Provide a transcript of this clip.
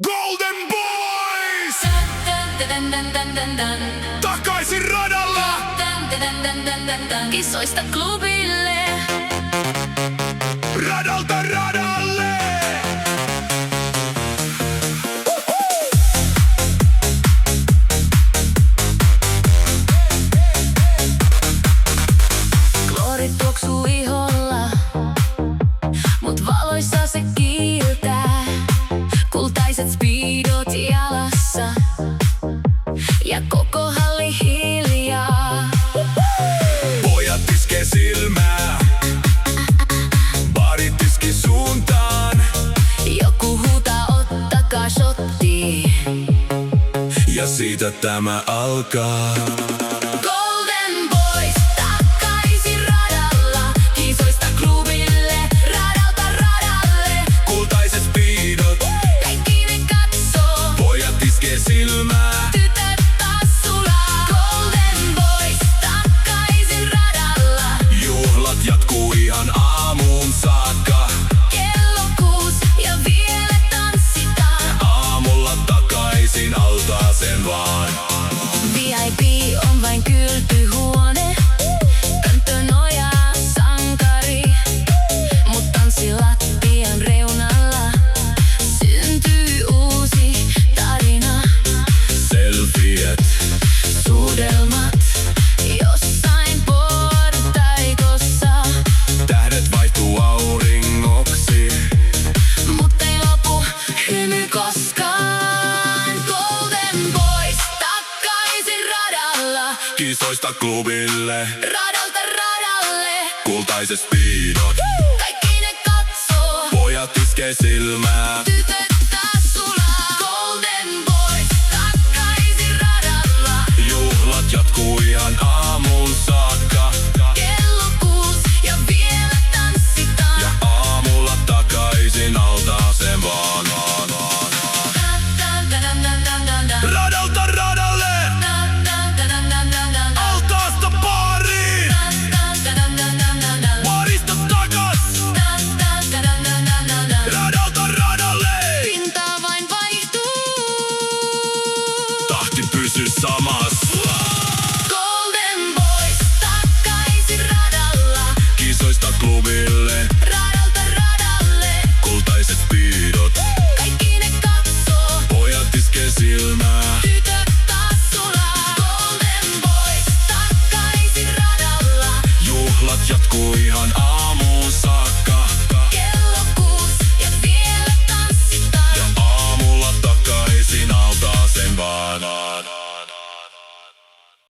Golden Boys! Takaisin radalla! Kisoista klubille. Radalta radalle! Kloori tuoksuu iholla, mut valoissa se kiiltää. Kultaiset speedot jalassa ja koko halli hiljaa. Pojat iskee silmää baaritiski suuntaan. Joku huutaa, ottakaa shotti. Ja siitä tämä alkaa. Golden Boys, takaisin radalla. Kisoista klubille, radalta radalle. Kultaiset speedot, Kaikki ne katsoo, pojat iskee silmää. tytöt taas sulaa. Golden Boys, takaisin radalla. Juhlat jatkuu ihan aamuun saakka. Kello 6 ja vielä tanssitaan. Aamulla takaisin altaaseen vaan. VIP on vain kylpyhuone. Pönttö nojaa sankari. Mut tanssilattian reunalla syntyy uusi tarina. Selfiet, Suudelmat jossain portaikossa. tähdet vaihtuu auringoksi. Mut ei lopu hymy koskaan. Golden Boys, takaisin radalla. Kisoista klubille, Radalta radalle. kultaiset speedot, Kaikki ne katsoo, pojat iskee silmää. tytöt taas sulaa. Golden Boys, takaisin radalla. Juhlat jatkuu ihan aamuun saakka. Kello 6 ja vielä tanssitaan. Ja aamulla takaisin altaaseen vaan. Radalta radalle, altaasta baariin. Baarista takas, radalta radalle. Pinta vain vaihtuu. Tahti pysyy samas. Golden Boys, takaisin radalla. Kisoista klubille, Radalta radalle. kultaiset speedot, Kaikki ne katsoo, pojat iskee silmää.